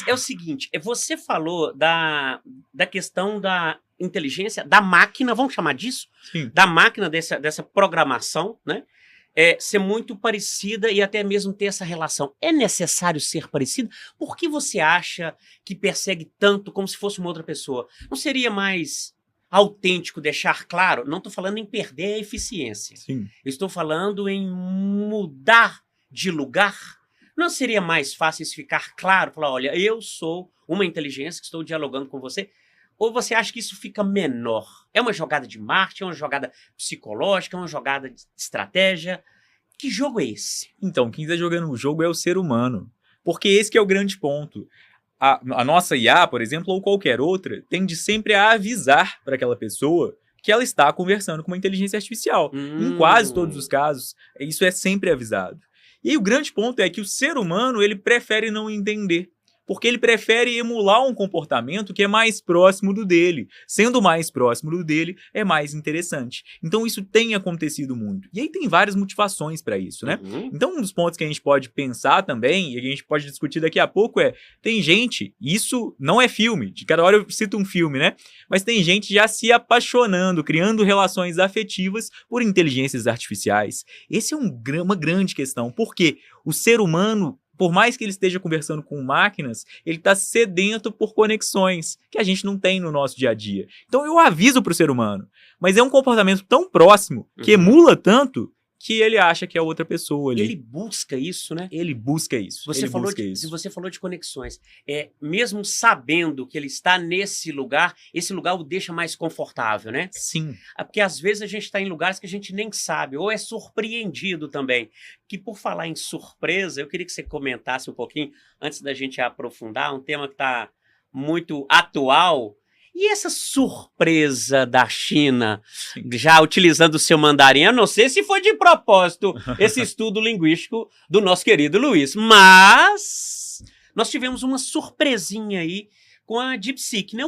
é o seguinte, você falou da questão da inteligência, da máquina, vamos chamar disso? Sim. Da máquina dessa programação, né? Ser muito parecida e até mesmo ter essa relação. É necessário ser parecida? Por que você acha que persegue tanto como se fosse uma outra pessoa? Não seria mais autêntico deixar claro? Não estou falando em perder a eficiência. Sim. Eu estou falando em mudar de lugar. Não seria mais fácil isso ficar claro? Falar, olha, eu sou uma inteligência que estou dialogando com você. Ou você acha que isso fica menor? É uma jogada de marketing, é uma jogada psicológica, é uma jogada de estratégia? Que jogo é esse? Então, quem está jogando o jogo é o ser humano. Porque esse que é o grande ponto. A nossa IA, por exemplo, ou qualquer outra, tende sempre a avisar para aquela pessoa que ela está conversando com uma inteligência artificial. Em quase todos os casos, isso é sempre avisado. E aí, o grande ponto é que o ser humano ele prefere não entender. Porque ele prefere emular um comportamento que é mais próximo do dele. Sendo mais próximo do dele, é mais interessante. Então, isso tem acontecido muito. E aí tem várias motivações para isso, né? Então, um dos pontos que a gente pode pensar também, e a gente pode discutir daqui a pouco tem gente, isso não é filme, de cada hora eu cito um filme, né? Mas tem gente já se apaixonando, criando relações afetivas por inteligências artificiais. Essa é uma grande questão. Por quê? O ser humano, por mais que ele esteja conversando com máquinas, ele está sedento por conexões que a gente não tem no nosso dia a dia. Então eu aviso para o ser humano, mas é um comportamento tão próximo, que emula tanto, que ele acha que é outra pessoa ali. Ele busca isso, né? Ele busca isso. Você falou de conexões. Mesmo sabendo que ele está nesse lugar, esse lugar o deixa mais confortável, né? Sim. Porque às vezes a gente está em lugares que a gente nem sabe, ou é surpreendido também. Que por falar em surpresa, eu queria que você comentasse um pouquinho, antes da gente aprofundar, um tema que está muito atual. E essa surpresa da China, já utilizando o seu mandarim, eu não sei se foi de propósito esse estudo linguístico do nosso querido Luiz, mas nós tivemos uma surpresinha aí com a DeepSeek, né?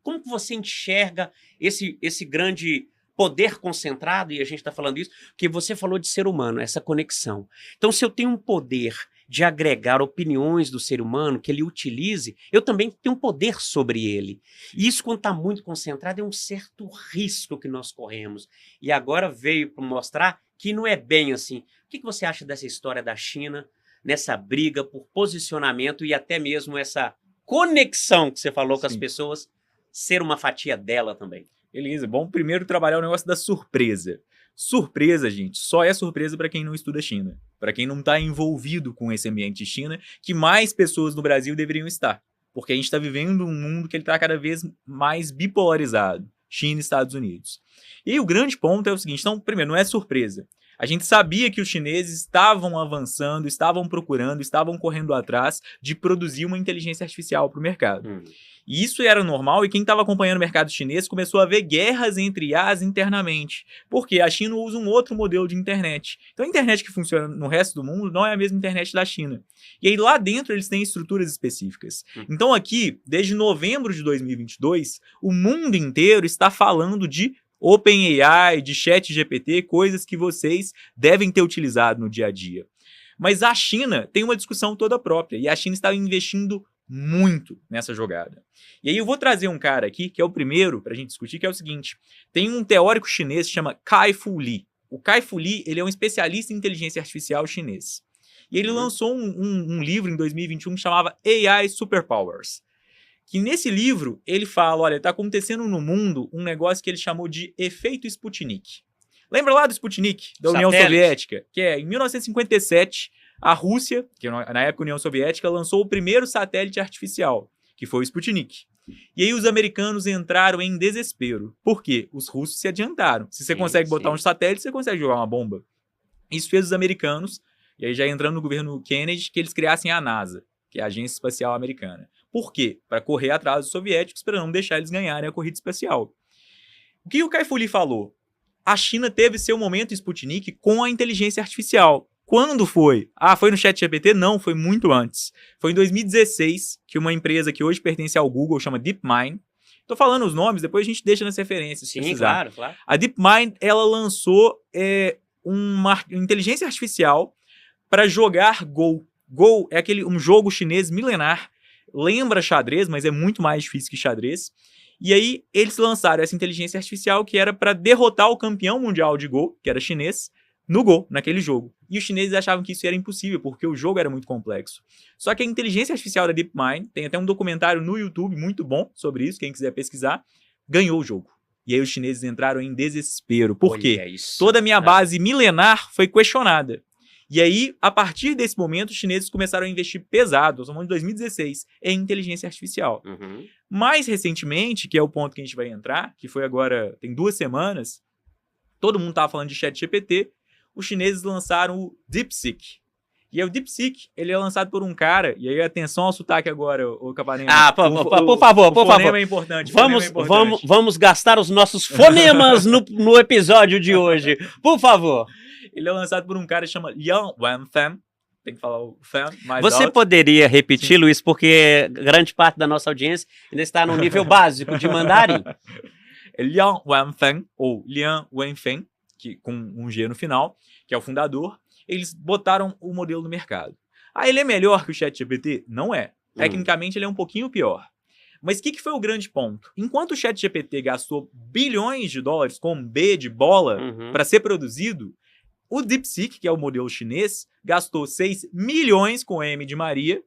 Como que você enxerga esse grande poder concentrado, e a gente está falando isso, porque você falou de ser humano, essa conexão. Então, se eu tenho um poder de agregar opiniões do ser humano, que ele utilize, eu também tenho um poder sobre ele. E isso, quando está muito concentrado, é um certo risco que nós corremos. E agora veio para mostrar que não é bem assim. O que você acha dessa história da China, nessa briga por posicionamento e até mesmo essa conexão que você falou com as pessoas, ser uma fatia dela também? Beleza, bom primeiro trabalhar o negócio da surpresa. Surpresa, gente, só é surpresa para quem não estuda China. Para quem não está envolvido com esse ambiente de China, que mais pessoas no Brasil deveriam estar. Porque a gente está vivendo um mundo que ele está cada vez mais bipolarizado. China e Estados Unidos. E aí, o grande ponto é o seguinte, então, primeiro, não é surpresa. A gente sabia que os chineses estavam avançando, estavam procurando, estavam correndo atrás de produzir uma inteligência artificial para o mercado. E isso era normal, e quem estava acompanhando o mercado chinês começou a ver guerras entre IAs internamente, porque a China usa um outro modelo de internet. Então a internet que funciona no resto do mundo não é a mesma internet da China. E aí lá dentro eles têm estruturas específicas. Então aqui, desde novembro de 2022, o mundo inteiro está falando de OpenAI, de ChatGPT, coisas que vocês devem ter utilizado no dia a dia. Mas a China tem uma discussão toda própria, e a China está investindo muito nessa jogada. E aí eu vou trazer um cara aqui, que é o primeiro para a gente discutir, que é o seguinte. Tem um teórico chinês que se chama Kai-Fu Lee. O Kai-Fu Lee, ele é um especialista em inteligência artificial chinês. E ele lançou um livro em 2021 que chamava AI Superpowers. Que nesse livro ele fala, olha, está acontecendo no mundo um negócio que ele chamou de efeito Sputnik. Lembra lá do Sputnik, da União Soviética? Que em 1957, a Rússia, que na época a União Soviética, lançou o primeiro satélite artificial, que foi o Sputnik. E aí os americanos entraram em desespero. Por quê? Os russos se adiantaram. Se você consegue botar um satélite, você consegue jogar uma bomba. Isso fez os americanos, e aí já entrando no governo Kennedy, que eles criassem a NASA, que é a Agência Espacial Americana. Por quê? Para correr atrás dos soviéticos, para não deixar eles ganharem a corrida espacial. O que o Kai-Fu Lee falou? A China teve seu momento Sputnik com a inteligência artificial. Quando foi? Foi no ChatGPT? Não, foi muito antes. Foi em 2016 que uma empresa que hoje pertence ao Google, chama DeepMind. Tô falando os nomes, depois a gente deixa nas referências. Sim, claro. A DeepMind, ela lançou uma inteligência artificial para jogar Go. Go é um jogo chinês milenar lembra xadrez, mas é muito mais difícil que xadrez. E aí eles lançaram essa inteligência artificial que era para derrotar o campeão mundial de Go, que era chinês, no Go, naquele jogo. E os chineses achavam que isso era impossível, porque o jogo era muito complexo. Só que a inteligência artificial da DeepMind, tem até um documentário no YouTube muito bom sobre isso, quem quiser pesquisar, ganhou o jogo. E aí os chineses entraram em desespero. Por quê? Toda a minha base milenar foi questionada. E aí, a partir desse momento, os chineses começaram a investir pesado, nós estamos em 2016, em inteligência artificial. Mais recentemente, que é o ponto que a gente vai entrar, que foi agora, tem 2 semanas, todo mundo estava falando de ChatGPT, os chineses lançaram o DeepSeek. E aí o DeepSeek, ele é lançado por um cara, e aí atenção ao sotaque agora, o Capanema. Por favor. O fonema é importante. Vamos gastar os nossos fonemas no episódio de hoje, por favor. Ele é lançado por um cara que chama Liang Wenfeng. Tem que falar o Fan mais Você alto. poderia repetir, Luiz, porque grande parte da nossa audiência ainda está no nível básico de mandarim. Liang Wenfeng, ou Liang Wenfeng, com um G no final, que é o fundador, eles botaram o modelo no mercado. Ele é melhor que o ChatGPT? Não é. Tecnicamente, ele é um pouquinho pior. Mas o que foi o grande ponto? Enquanto o ChatGPT gastou bilhões de dólares com B de bola para ser produzido, o DeepSeek, que é o modelo chinês, gastou 6 milhões com M de Maria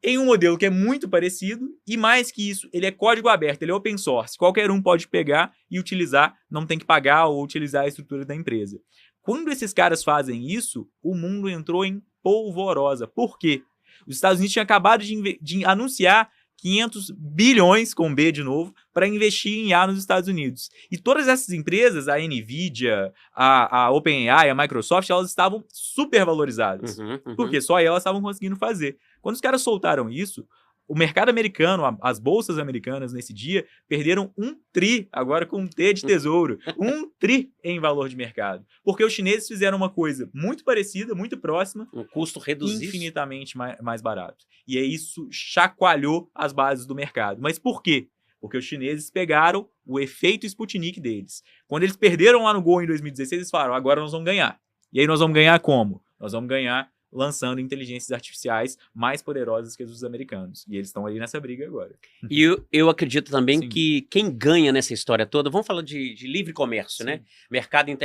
em um modelo que é muito parecido e mais que isso, ele é código aberto, ele é open source. Qualquer um pode pegar e utilizar, não tem que pagar ou utilizar a estrutura da empresa. Quando esses caras fazem isso, o mundo entrou em polvorosa. Por quê? Os Estados Unidos tinham acabado de anunciar 500 bilhões, com B de novo, para investir em IA nos Estados Unidos. E todas essas empresas, a NVIDIA, a OpenAI, a Microsoft, elas estavam super valorizadas. Porque só elas estavam conseguindo fazer. Quando os caras soltaram isso, o mercado americano, as bolsas americanas nesse dia, perderam 1 tri, agora com um T de tesouro, 1 tri em valor de mercado. Porque os chineses fizeram uma coisa muito parecida, muito próxima. Um custo reduzido. Infinitamente mais barato. E aí isso chacoalhou as bases do mercado. Mas por quê? Porque os chineses pegaram o efeito Sputnik deles. Quando eles perderam lá no Go em 2016, eles falaram, agora nós vamos ganhar. E aí nós vamos ganhar como? Nós vamos ganhar lançando inteligências artificiais mais poderosas que as dos americanos. E eles estão ali nessa briga agora. E eu acredito também que quem ganha nessa história toda, vamos falar de livre comércio, né? Mercado internacional.